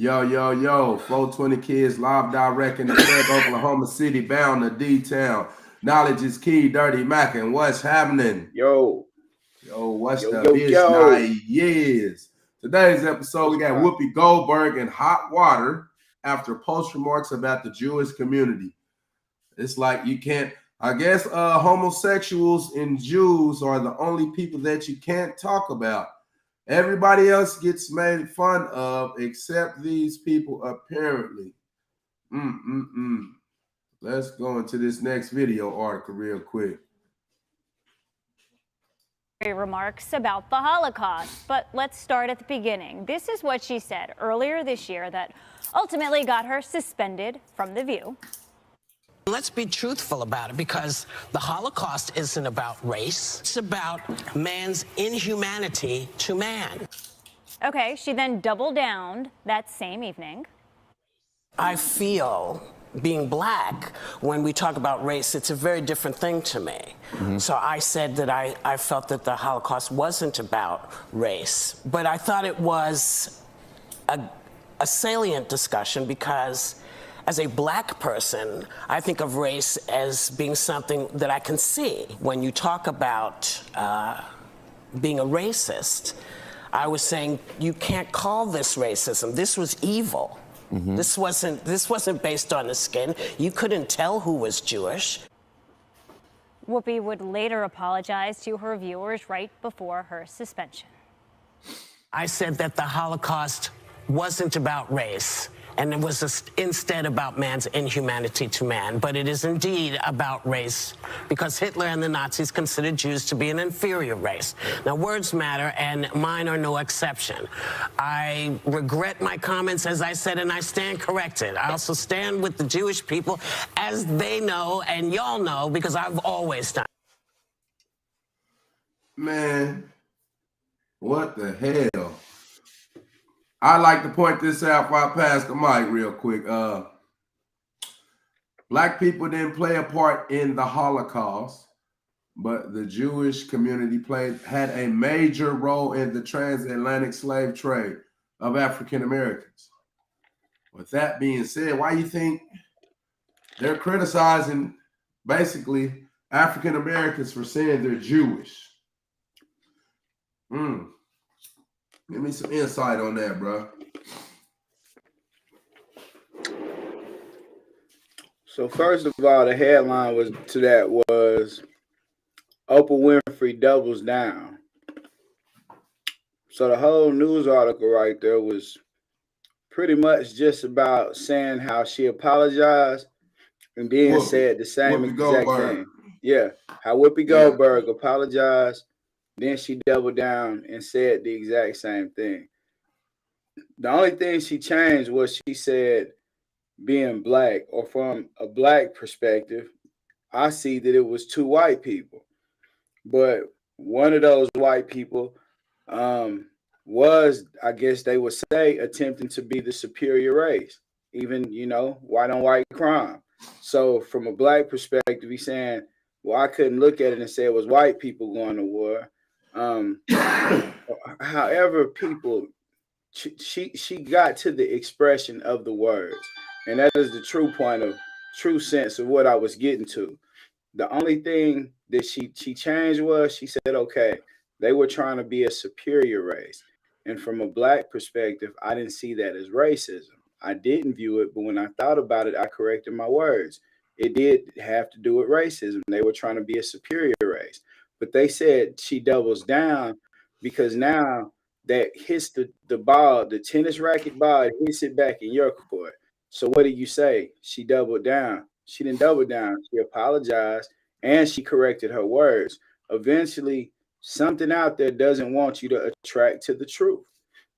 Yo, 420 kids live direct in the club, Oklahoma City, bound to D-Town. Knowledge is key, Dirty Mac, and what's happening? Yo, What's the yo, bitch yo. night? Yes. Today's episode, we got Whoopi Goldberg in hot water after post remarks about the Jewish community. It's like you can't, I guess homosexuals and Jews are the only people that you can't talk about. Everybody else gets made fun of except these people, apparently. Let's go into this next video article real quick. Remarks about the Holocaust, but let's start at the beginning. This is what she said earlier this year that ultimately got her suspended from The View. Let's be truthful about it, because the Holocaust isn't about race. It's about man's inhumanity to man. Okay, she then doubled down that same evening. I feel being black, when we talk about race, it's a very different thing to me. So I said that I felt that the Holocaust wasn't about race, but I thought it was a salient discussion because as a black person, I think of race as being something that I can see. When you talk about being a racist, I was saying you can't call this racism. This was evil. This wasn't based on the skin. You couldn't tell who was Jewish. Whoopi would later apologize to her viewers right before her suspension. I said that the Holocaust wasn't about race, and it was instead about man's inhumanity to man. But it is indeed about race, because Hitler and the Nazis considered Jews to be an inferior race. Now, words matter, and mine are no exception. I regret my comments, as I said, and I stand corrected. I also stand with the Jewish people, as they know, and y'all know, because I've always done. Man, what the hell? I'd like to point this out before I pass the mic real quick. Black people didn't play a part in the Holocaust, but the Jewish community had a major role in the transatlantic slave trade of African Americans. With that being said, why do you think they're criticizing basically African Americans for saying they're Jewish? Give me some insight on that, bro. So first of all, the headline was Oprah Winfrey doubles down. So the whole news article right there was pretty much just about saying how she apologized and then said the same exact thing. Yeah, how Whoopi Goldberg apologized. Then she doubled down and said the exact same thing. The only thing she changed was she said being black, or from a black perspective, I see that it was two white people. But one of those white people was, I guess they would say, attempting to be the superior race, even, white on white crime. So from a black perspective, he's saying, well, I couldn't look at it and say it was white people going to war. However, people, she got to the expression of the words, and that is the true sense of what I was getting to. The only thing that she changed was she said, okay, they were trying to be a superior race, and from a black perspective, I didn't see that as racism. I didn't view it, but when I thought about it, I corrected my words. It did have to do with racism. They were trying to be a superior race. But they said she doubles down because now that hits the ball, the tennis racket ball, it hits it back in your court. So what did you say? She doubled down. She didn't double down. She apologized and she corrected her words. Eventually, something out there doesn't want you to attract to the truth.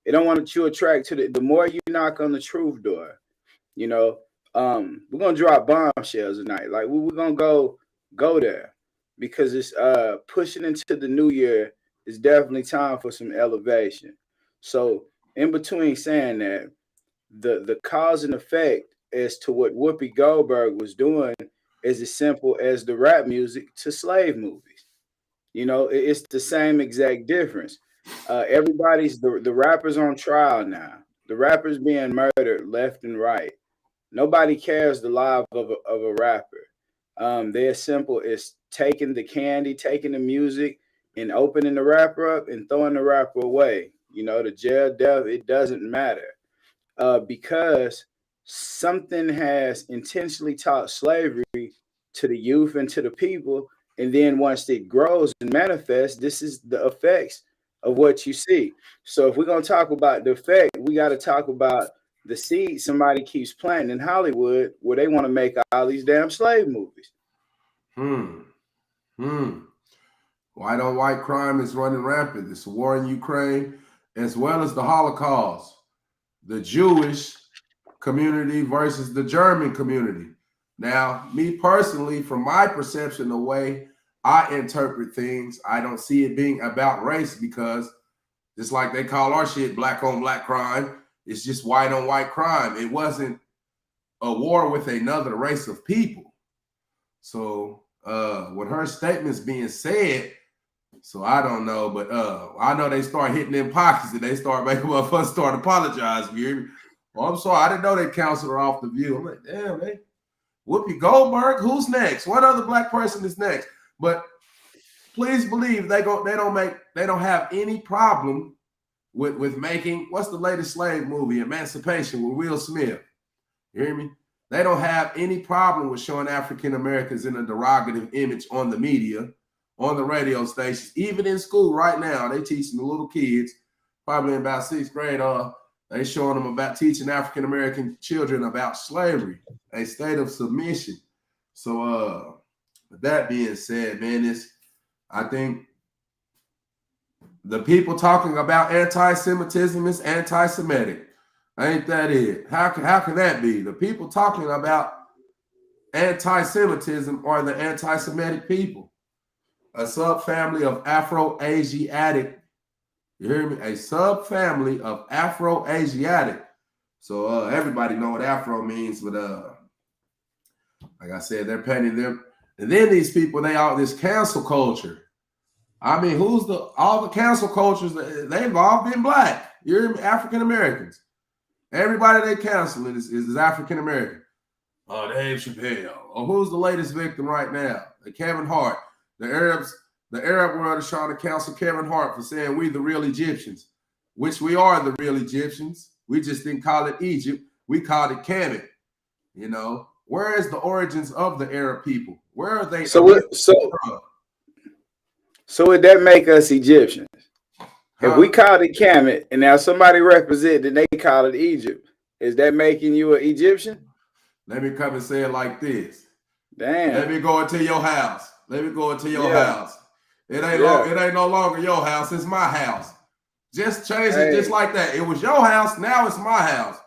They don't want you to attract to the more you knock on the truth door, we're going to drop bombshells tonight. Like we're going to go there. Because it's pushing into the new year, it's definitely time for some elevation. So in between saying that, the cause and effect as to what Whoopi Goldberg was doing is as simple as the rap music to slave movies. It's the same exact difference. Everybody's the rappers on trial now. The rappers being murdered left and right. Nobody cares the life of a rapper. They're simple as taking the candy, taking the music, and opening the rapper up and throwing the rapper away. You know, the jail, death, it doesn't matter. Because something has intentionally taught slavery to the youth and to the people. And then once it grows and manifests, this is the effects of what you see. So if we're going to talk about the effect, we got to talk about the seed somebody keeps planting in Hollywood where they want to make all these damn slave movies. White on white crime is running rampant. This war in Ukraine, as well as the Holocaust, the Jewish community versus the German community. Now, me personally, from my perception, the way I interpret things, I don't see it being about race, because just like they call our shit black on black crime, it's just white on white crime. It wasn't a war with another race of people. So with her statements being said, so I don't know, but I know they start hitting them pockets and they start making motherfuckers start apologizing. You hear me? Well, I'm sorry, I didn't know they canceled her off the View. I'm like, damn, man. Whoopi Goldberg, who's next? What other black person is next? But please believe they don't have any problem with making, what's the latest slave movie, Emancipation, with Will Smith. You hear me? They don't have any problem with showing African Americans in a derogative image on the media, on the radio stations, even in school right now. They teaching the little kids, probably in about 6th grade, they showing them about teaching African American children about slavery, a state of submission. So with that being said, man, I think the people talking about anti-Semitism is anti-Semitic. Ain't that it? How can that be? The people talking about anti-Semitism are the anti-Semitic people. A subfamily of Afro-Asiatic. You hear me? A subfamily of Afro-Asiatic. So everybody know what Afro means, but like I said, they're painting them. And then these people, they all this cancel culture. I mean, all the cancel cultures, they've all been black. You hear me? African Americans. Everybody they canceling is African American. Oh, Dave Chappelle. Oh, who's the latest victim right now? Kevin Hart. The Arab world is trying to cancel Kevin Hart for saying we the real Egyptians, which we are the real Egyptians. We just didn't call it Egypt. We called it Kemet. You know, where is the origins of the Arab people? Where are they? So would that make us Egyptians? If we called it Kemet and now somebody represents and they call it Egypt, is that making you an Egyptian? Let me come and say it like this. Damn. Let me go into your house. Let me go into your house. It ain't no longer your house. It's my house. Just change it just like that. It was your house. Now it's my house.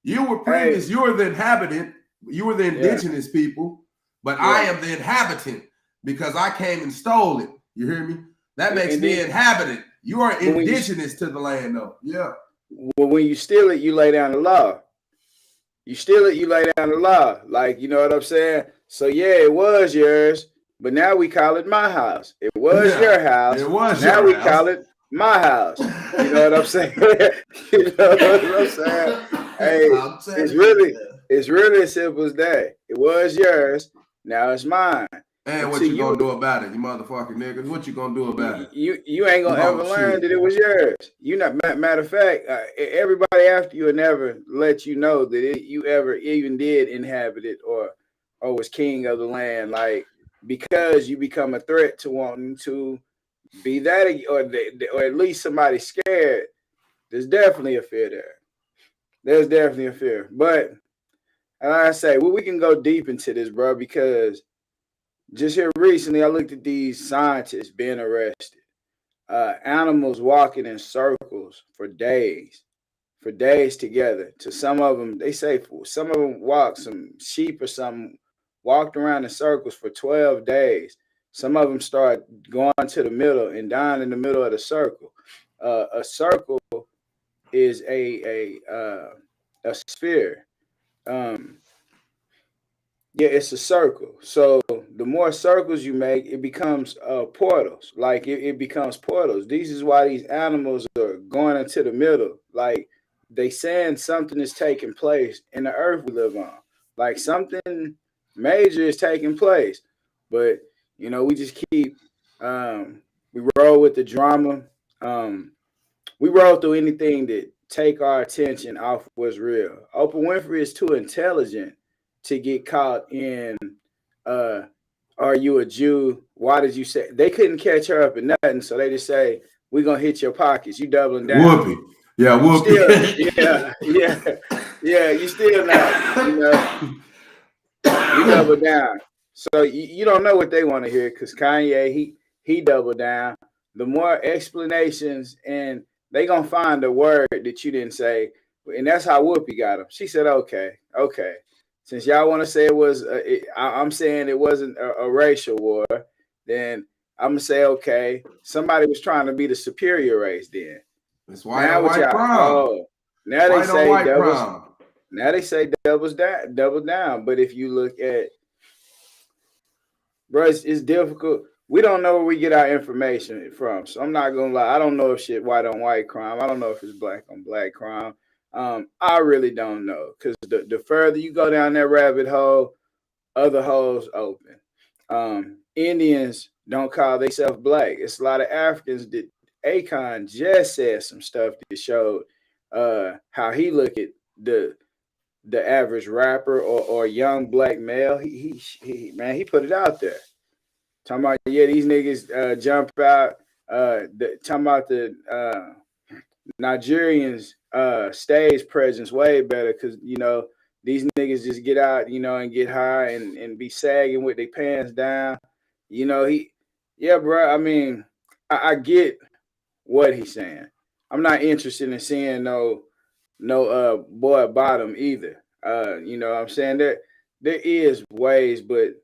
You were previous. You were the inhabitant. You were the indigenous people. But I am the inhabitant because I came and stole it. You hear me? That makes me inhabitant. You are indigenous to the land, though. Yeah. Well, when you steal it, you lay down the law. You steal it, you lay down the law. Like, you know what I'm saying? So, yeah, it was yours, but now we call it my house. It was your house. It was now your we house. call it my house. You know what I'm saying? You know what I'm saying? Hey, it's really as simple as that. It was yours. Now it's mine. And what you gonna do about it, you motherfucking niggas? What you gonna do about it? You ain't gonna ever learn that it was yours. You not. Matter of fact, everybody after you will never let you know that you ever even did inhabit it or was king of the land. Like, because you become a threat to wanting to be that, or at least somebody scared. There's definitely a fear there. There's definitely a fear. But like I say, we can go deep into this, bro, because just here recently, I looked at these scientists being arrested. Animals walking in circles for days together. To some of them, they say some of them some sheep or something walked around in circles for 12 days. Some of them start going to the middle and dying in the middle of the circle. A circle is a sphere. Yeah, it's a circle. So the more circles you make, it becomes portals. Like it becomes portals. This is why these animals are going into the middle. Like they saying something is taking place in the earth we live on. Like something major is taking place. But we just keep we roll with the drama. We roll through anything that take our attention off what's real. Oprah Winfrey is too intelligent to get caught in are you a Jew? Why did you say they couldn't catch her up in nothing? So they just say, we're gonna hit your pockets. You doubling down. Whoopi. Yeah, Whoopi. You still not, you double down. So you don't know what they want to hear because Kanye, he doubled down. The more explanations, and they gonna find a word that you didn't say, and that's how Whoopi got him. She said, okay. Since y'all want to say it was, I'm saying it wasn't a racial war, then I'm gonna say, okay, somebody was trying to be the superior race. Then it's white on white crime. Now they say now they say double down. But if you look at, bro, it's difficult. We don't know where we get our information from. So I'm not gonna lie. I don't know if shit white on white crime. I don't know if it's black on black crime. I really don't know, because the further you go down that rabbit hole, other holes open. Indians don't call themselves black. It's a lot of Africans that Akon just said some stuff that showed how he look at the average rapper or young black male. He put it out there. Talking about, these niggas jump out. Talking about the Nigerians stage presence way better because these niggas just get out and get high and be sagging with their pants down. Bro. I mean, I get what he's saying. I'm not interested in seeing no boy bottom either. You know what I'm saying? There is ways, but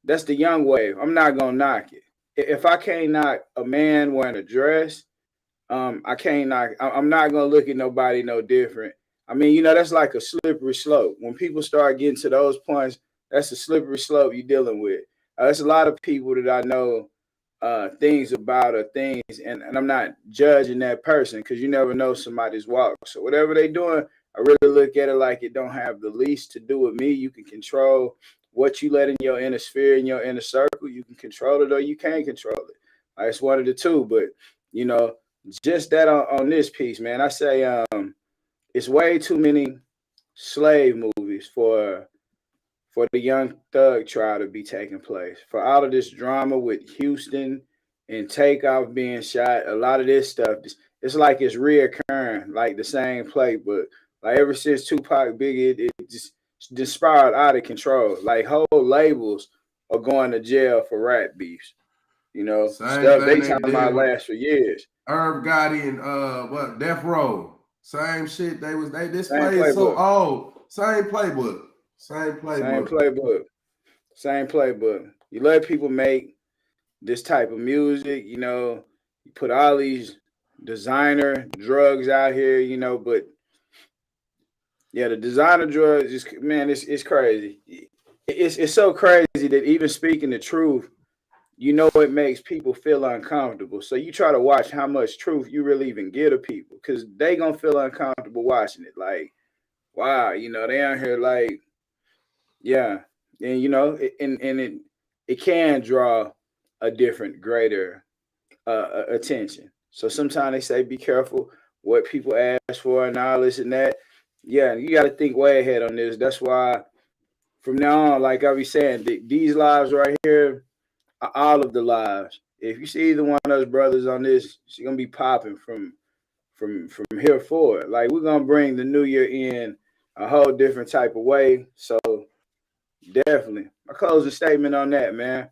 that's the young wave. I'm not gonna knock it. If I can't knock a man wearing a dress, I can't knock. I'm not gonna look at nobody no different. I mean, that's like a slippery slope. When people start getting to those points, that's a slippery slope you're dealing with. There's a lot of people that I know things about or things, and I'm not judging that person because you never know somebody's walk. So whatever they doing, I really look at it like it don't have the least to do with me. You can control what you let in your inner sphere, in your inner circle. You can control it or you can't control it. It's one of the two. But just that on this piece, man, I say it's way too many slave movies for the young thug trial to be taking place. For all of this drama with Houston and Takeoff being shot, a lot of this stuff, it's like it's reoccurring, like the same playbook. Like ever since Tupac, Biggie, it just spiraled out of control. Like whole labels are going to jail for rap beefs. Stuff they talking about last for years. Irv Gotti and Death Row. Same shit. This play is so old. Same playbook. Same playbook. You let people make this type of music, you put all these designer drugs out here, but the designer drugs is, man, it's crazy. It's so crazy that even speaking the truth, it makes people feel uncomfortable. So you try to watch how much truth you really even give to people, because they gonna feel uncomfortable watching it. Like, wow, they out here like, yeah, and it can draw a different, greater attention. So sometimes they say be careful what people ask for and all this and that. Yeah, you got to think way ahead on this. That's why from now on, like I be saying, these lives right here are all of the lives. If you see either one of those brothers on this, she's gonna be popping from here forward. Like, we're gonna bring the new year in a whole different type of way. So definitely, my closing statement on that, man.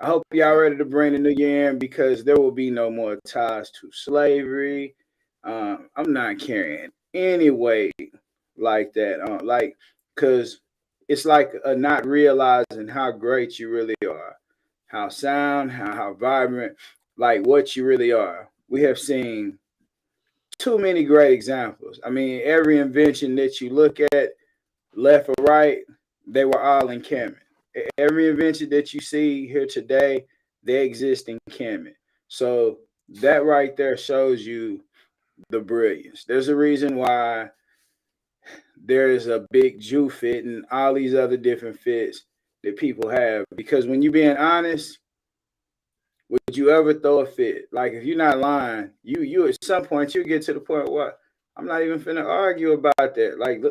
I hope y'all ready to bring the new year in, because there will be no more ties to slavery. I'm not carrying any weight like that, because it's like not realizing how great you really are, how sound, how vibrant, like what you really are. We have seen too many great examples. I mean, every invention that you look at, left or right, they were all in Kemet. Every invention that you see here today, they exist in Kemet. So that right there shows you the brilliance. There's a reason why there is a big Jew fit and all these other different fits that people have. Because when you're being honest, would you ever throw a fit? Like if you're not lying, you at some point you get to the point where I'm not even finna argue about that. Like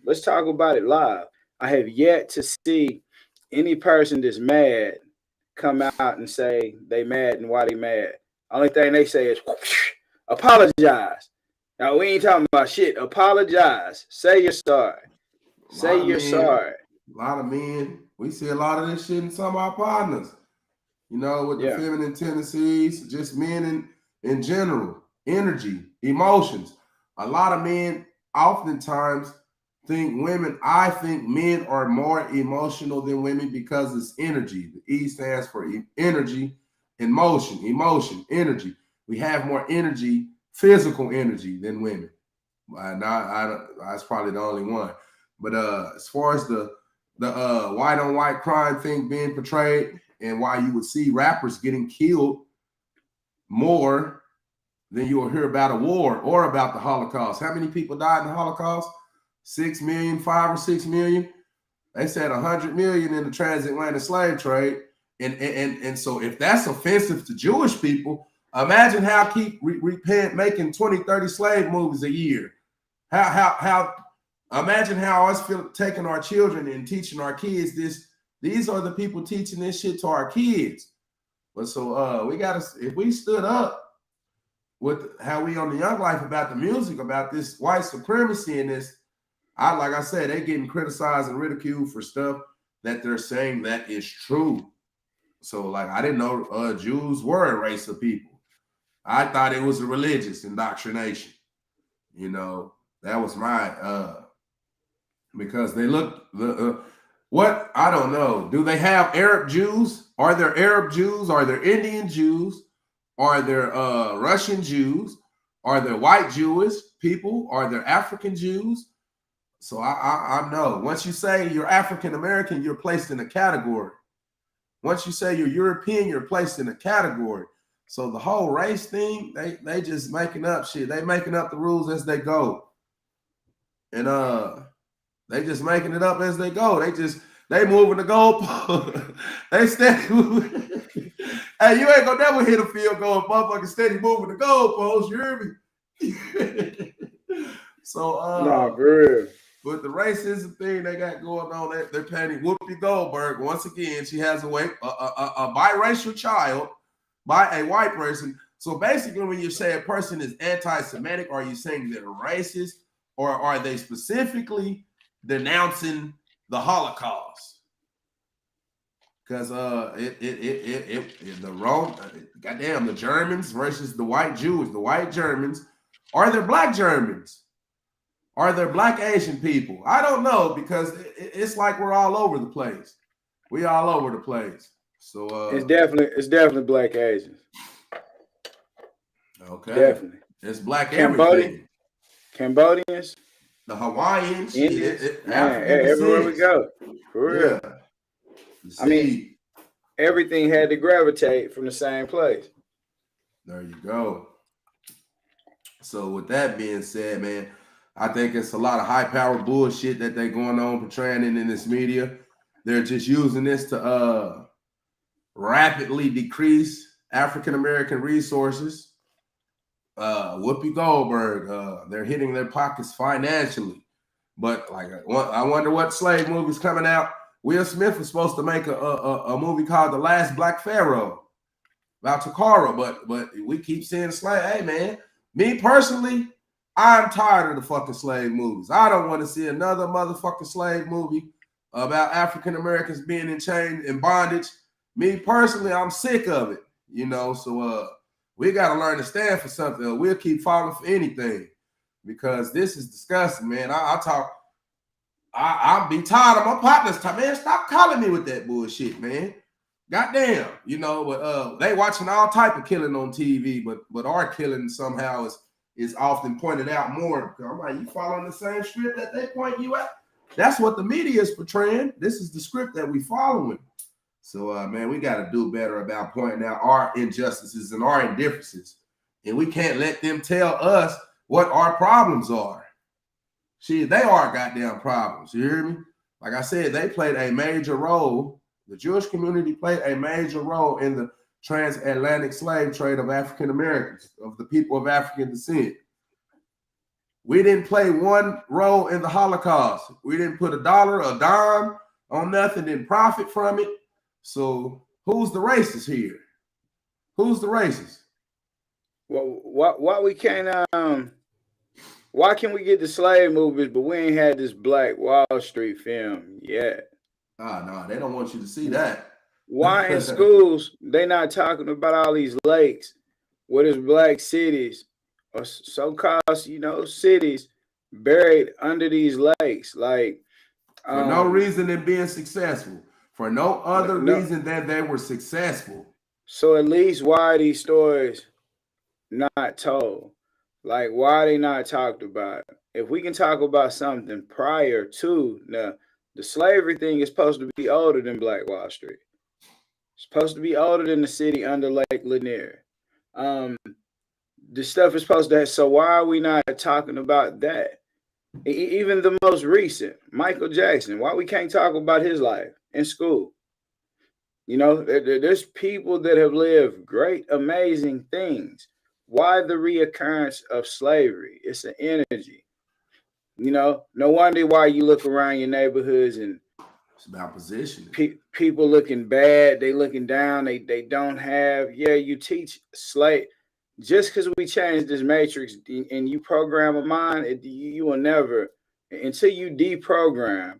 let's talk about it live. I have yet to see any person that's mad come out and say they mad and why they mad. Only thing they say is apologize. Now we ain't talking about shit. Apologize. Say you're sorry. Say you're sorry. A lot of men. We see a lot of this shit in some of our partners. You know, with the feminine tendencies, just men in general, energy, emotions. A lot of men oftentimes think women, I think men are more emotional than women because it's energy. The E stands for energy and motion, emotion, energy. We have more energy, physical energy than women. That's probably the only one. But as far as the white on white crime thing being portrayed, and why you would see rappers getting killed more than you will hear about a war or about the Holocaust. How many people died in the Holocaust? 6 million, 5 or 6 million. They said 100 million in the transatlantic slave trade. And so if that's offensive to Jewish people, imagine how keep making 20, 30 slave movies a year. How imagine how us feel taking our children and teaching our kids this. These are the people teaching this shit to our kids. But so we gotta, if we stood up with how we on the Young Life about the music, about this white supremacy and this, like I said, they getting criticized and ridiculed for stuff that they're saying that is true. So like I didn't know Jews were a race of people. I thought it was a religious indoctrination. You know, that was my because they look what? I don't know. Do they have Arab Jews? Are there Arab Jews? Are there Indian Jews? Are there Russian Jews? Are there white Jewish people? Are there African Jews? So I know. Once you say you're African American, you're placed in a category. Once you say you're European, you're placed in a category. So the whole race thing, they just making up shit. They making up the rules as they go. And they just making it up as they go. They moving the goalpost. They steady moving. Hey, you ain't gonna never hit a field goal if motherfucker steady moving the goalpost. You hear me? So no, for real. But the racism thing they got going on, they're painting Whoopi Goldberg once again. She has a biracial child by a white person. So basically, when you say a person is anti-Semitic, are you saying they're racist, or are they specifically denouncing the Holocaust? Because goddamn, the Germans versus the white Jews, the white Germans. Are there black Germans? Are there black Asian people? I don't know, because it's like we're all over the place. We all over the place. So it's definitely black Asians. Okay. Definitely. It's black everything. Cambodians. The Hawaiians. Everywhere we go. For real. Yeah. I mean, everything had to gravitate from the same place. There you go. So with that being said, man, I think it's a lot of high-powered bullshit that they're going on portraying in this media. They're just using this to rapidly decrease African-American resources. Whoopi Goldberg, they're hitting their pockets financially. But like, I wonder what slave movie's coming out. Will Smith was supposed to make a movie called The Last Black Pharaoh about Takara, but we keep seeing slave. Hey, man, me personally, I'm tired of the fucking slave movies. I don't want to see another motherfucking slave movie about African Americans being in chains and bondage. Me personally, I'm sick of it, you know. So we got to learn to stand for something, or we'll keep falling for anything, because this is disgusting, man. I'll be tired of my partners. Man, stop calling me with that bullshit, man. Goddamn, you know. But they watching all type of killing on TV, but our killing somehow is often pointed out more. I'm like, you following the same script that they point you at? That's what the media is portraying. This is the script that we following. So, man, we got to do better about pointing out our injustices and our indifferences. And we can't let them tell us what our problems are. they are goddamn problems. You hear me? Like I said, they played a major role. The Jewish community played a major role in the transatlantic slave trade of African Americans, of the people of African descent. We didn't play one role in the Holocaust. We didn't put a dollar, a dime on nothing, didn't profit from it. So who's the racist here? Who's the racist? Well, why we can't why can we get the slave movies, but we ain't had this Black Wall Street film yet? No, they don't want you to see that. Why in schools they not talking about all these lakes, what is black cities or so-called, cities buried under these lakes? Like for no reason than being successful. For no other reason than they were successful. So at least why are these stories not told? Like, why are they not talked about? If we can talk about something prior to now, the slavery thing is supposed to be older than Black Wall Street. It's supposed to be older than the city under Lake Lanier. The stuff is supposed to have, so why are we not talking about that? Even the most recent, Michael Jackson, why we can't talk about his life in school? There's people that have lived great, amazing things. Why the reoccurrence of slavery? It's an energy. No wonder why you look around your neighborhoods and it's about positioning. People looking bad, they looking down, they don't have. Yeah, you teach slave. Just because we change this matrix and you program a mind, you will never, until you deprogram,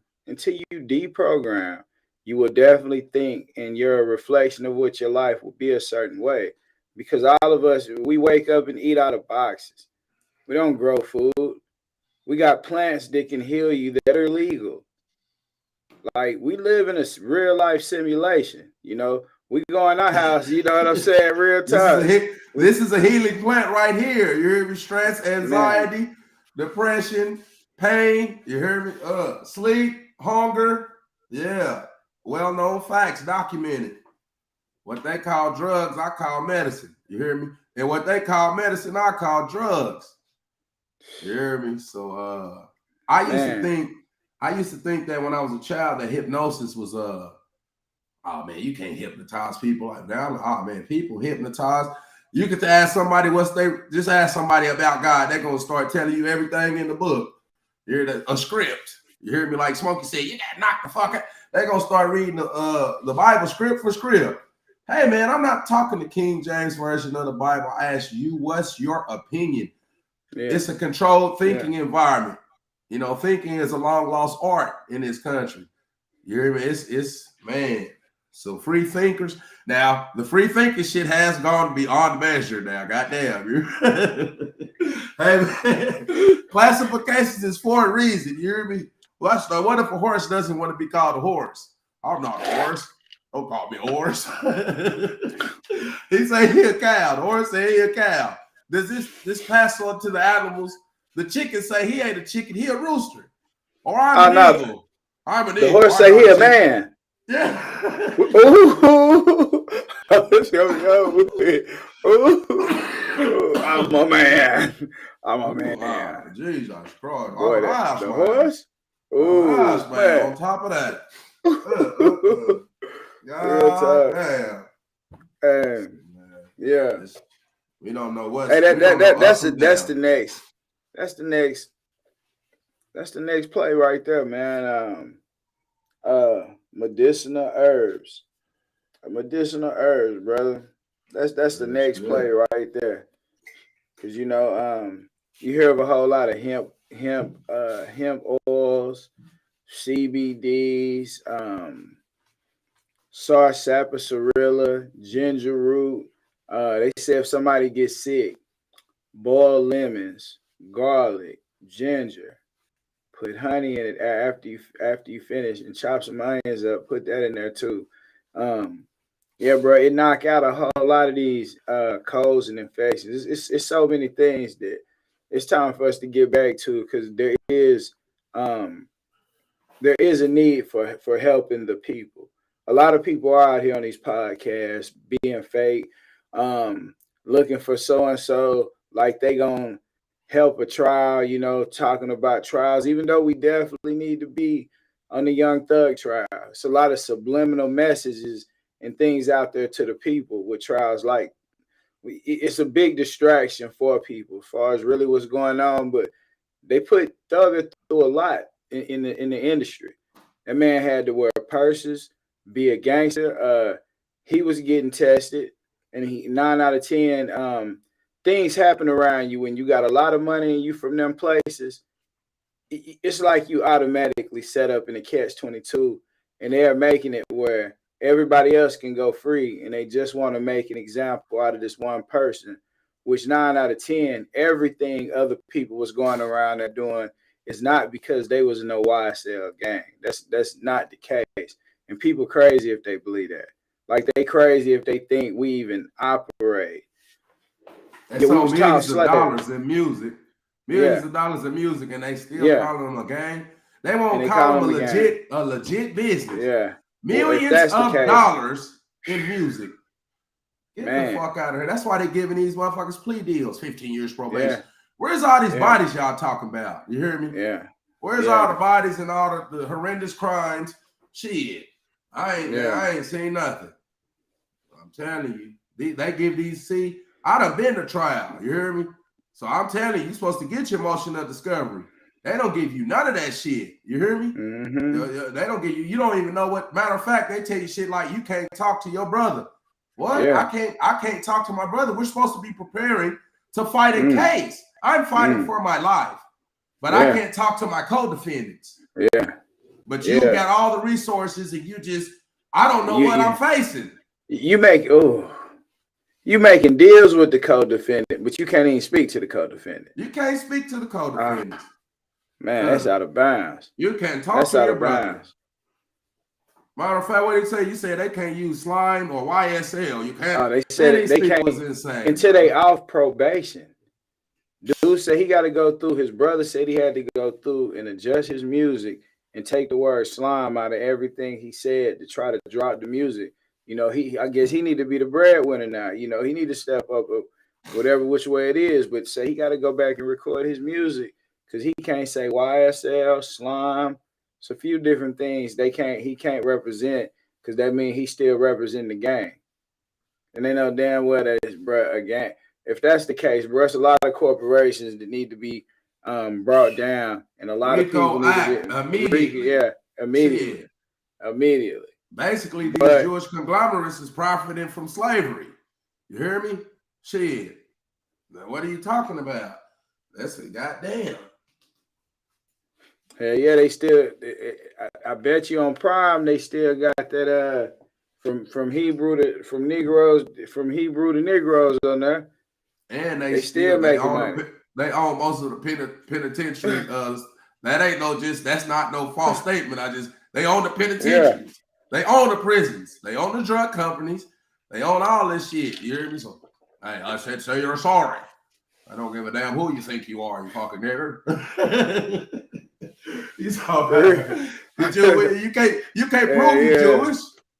you will definitely think, and you're a reflection of what your life will be a certain way. Because all of us, we wake up and eat out of boxes. We don't grow food. We got plants that can heal you that are legal. Like, we live in a real life simulation. We go in our house, you know what I'm saying, real time. This is a healing plant right here. You hear me? Stress, anxiety, depression, pain. You hear me? Sleep, hunger. Yeah. Well-known facts, documented. What they call drugs, I call medicine. You hear me? And what they call medicine, I call drugs. You hear me? So I used to think that when I was a child that hypnosis was oh man, you can't hypnotize people like now. Oh man, people hypnotize. You could ask somebody just ask somebody about God, they're gonna start telling you everything in the book. You hear that? A script. You hear me? Like Smokey said, you got knocked the fuck out. They're gonna start reading the Bible script for script. Hey man, I'm not talking the King James version of the Bible. I ask you, what's your opinion? Yeah. It's a controlled thinking environment. Thinking is a long lost art in this country. You hear me? It's man. So free thinkers. Now the free thinking shit has gone beyond measure now. Goddamn. Hey man, classifications is for a reason. You hear me? Well, what if a horse doesn't want to be called a horse? I'm not a horse. Don't call me a horse. He say he a cow. The horse say he a cow. Does this pass on to the animals? The chicken say he ain't a chicken, he a rooster. Or I'm an eagle. I'm an eagle. The horse say he a man. Yeah. Ooh. I'm a man. I'm a man. Wow. Jesus Christ. Boy, the horse? Ooh, man. On top of that. God damn. Yeah. We don't know what. Hey, that's the next play right there, man. Medicinal herbs, brother. That's the next play right there. Because you hear of a whole lot of hemp oils, CBDs, sarsaparilla, ginger root. They say if somebody gets sick, boil lemons, garlic, ginger, put honey in it after you finish, and chop some onions up. Put that in there too. Yeah, bro, it knock out a whole lot of these colds and infections. It's so many things that it's time for us to get back to, because there is a need for helping the people. A lot of people are out here on these podcasts being fake, looking for so and so, like they gonna help a trial, you know, talking about trials, even though we definitely need to be on the Young Thug trial. It's a lot of subliminal messages and things out there to the people with trials like it's a big distraction for people as far as really what's going on, but they put Thugger through a lot in the industry. That man had to wear purses, be a gangster. He was getting tested, and 9 out of 10 things happen around you when you got a lot of money and you from them places. It's like you automatically set up in a catch-22, and they're making it where everybody else can go free, and they just want to make an example out of this one person, which 9 out of 10, everything other people was going around there doing is not because they was in no YSL gang. That's not the case. And people crazy if they believe that. Like they crazy if they think we even operate. And so millions of dollars in music, millions of dollars in music, and they still call them a gang. They won't call them a legit business. Yeah. Millions of dollars in music. Get the fuck out of here. That's why they're giving these motherfuckers plea deals, 15 years probation. Yeah. Where's all these bodies y'all talking about? You hear me? Yeah. Where's all the bodies and all the horrendous crimes? Shit. I ain't seen nothing. I'm telling you. They give these, I done been to trial. You hear me? So I'm telling you, you're supposed to get your motion of discovery. They don't give you none of that shit. You hear me? Mm-hmm. They don't give you, you don't even know what, matter of fact, they tell you shit like you can't talk to your brother. What? Yeah. I can't talk to my brother. We're supposed to be preparing to fight a case. I'm fighting for my life, but I can't talk to my co-defendants. Yeah. But you got all the resources and you just, I don't know what I'm facing. You making deals with the co-defendant, but you can't even speak to the co-defendant. You can't speak to the co-defendant. Man, that's out of bounds. You can't talk to your brother. Matter of fact, what they say, you said they can't use slime or YSL. You can't. Oh, they said they can't until they off probation. Dude said he got to go through. His brother said he had to go through and adjust his music and take the word slime out of everything he said to try to drop the music. You know, I guess he need to be the breadwinner now. You know, he need to step up whatever which way it is. But say he got to go back and record his music because he can't say YSL, slime. It's a few different things he can't represent because that means he still represent the gang. And they know damn well that it's a gang. If that's the case, bro, it's a lot of corporations that need to be brought down, and a lot of people need to get immediately. Immediately. Basically, these Jewish conglomerates is profiting from slavery. You hear me? Shit. Now, what are you talking about? That's a goddamn. Hell yeah, they still. I bet you on Prime they still got that from Hebrew to Negroes on there. And they still making money. They own most of the penitentiary. That ain't that's not no false statement. They own the penitentiaries. Yeah. They own the prisons. They own the drug companies. They own all this shit. You hear me? So, hey, I said, say you're sorry. I don't give a damn who you think you are, you fucking nigger. You can't prove you Jewish.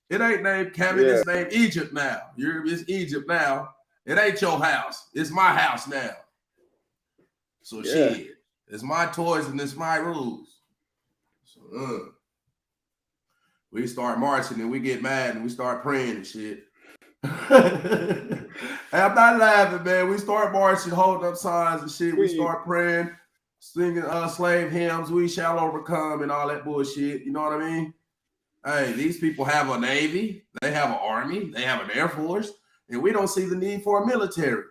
It ain't named Kemet. It's named Egypt now. It's Egypt now. It ain't your house. It's my house now. So shit, it's my toys and it's my rules. So we start marching and we get mad and we start praying and shit. Hey, I'm not laughing, man. We start marching, holding up signs and shit. We start praying, singing slave hymns, we shall overcome and all that bullshit. You know what I mean? Hey, these people have a navy, they have an army, they have an air force. And we don't see the need for a military.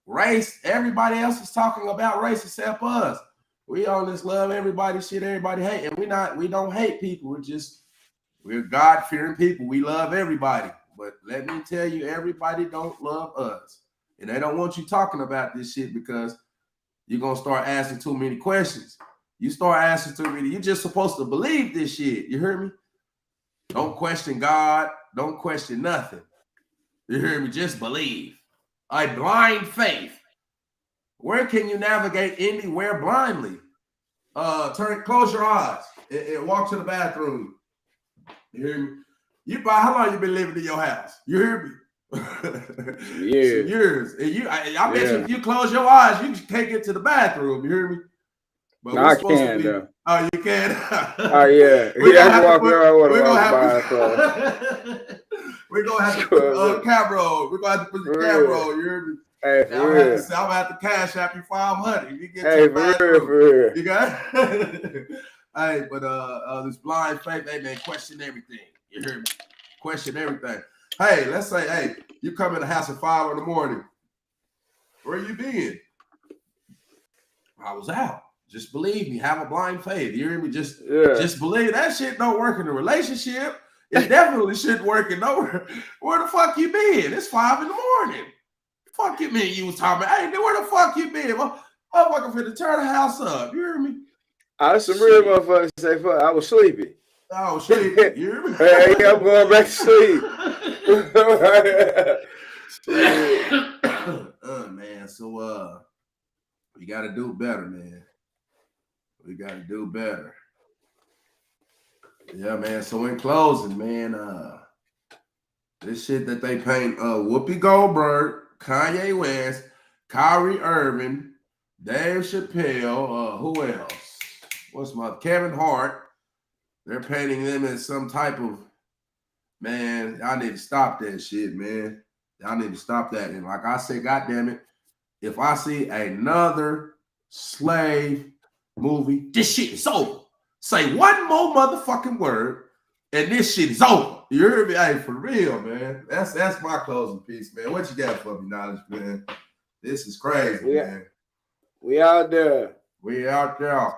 Race, everybody else is talking about race except us. We on this love everybody shit, everybody hate. And we don't hate people. We're God-fearing people. We love everybody. But let me tell you, everybody don't love us. And they don't want you talking about this shit because you're going to start asking too many questions. You start asking too many. You're just supposed to believe this shit. You hear me? Don't question God. Don't question nothing. You hear me? Just believe. A blind faith. Where can you navigate anywhere blindly? Close your eyes and walk to the bathroom. You hear me? How long you been living in your house? You hear me? Years. Years. And I bet you if you close your eyes, you can't get to the bathroom. You hear me? But No, I can though. Oh, you can. Oh yeah. We're Yeah, I gonna can walk around with we're a gonna have to. we're gonna have to put the camera on. We're gonna have to put the camera on. You hear me? Hey, I'm gonna have to cash out you 500. You get hey, to the bathroom. for real. You got Hey, but this blind faith, hey man, question everything. You hear me? Question everything. Hey, let's say, hey, you come in the house at 5 in the morning. Where you been? I was out. Just believe me. Have a blind faith. You hear me? Just believe. That shit don't work in a relationship. It definitely shouldn't work in nowhere. Where the fuck you been? It's 5 in the morning. Fuck you mean you was talking about? Hey, where the fuck you been? Motherfucker finna turn the house up. You hear me? I was some real motherfuckers say, fuck, I was sleepy. I was sleepy. You hear me? Hey, I'm going back to sleep. Man, so we gotta do better, man. We gotta do better. Yeah, man. So in closing, man, this shit that they paint, Whoopi Goldberg, Kanye West, Kyrie Irving, Dave Chappelle, who else? Kevin Hart. They're painting them as some type of, man, I need to stop that shit, man. I need to stop that. And like I said, goddamn it, if I see another slave movie, this shit is over. Say one more motherfucking word, and this shit is over. You hear me? Hey, for real, man. That's my closing piece, man. What you got for me, Knowledge, man? This is crazy, man. We out there. We out there.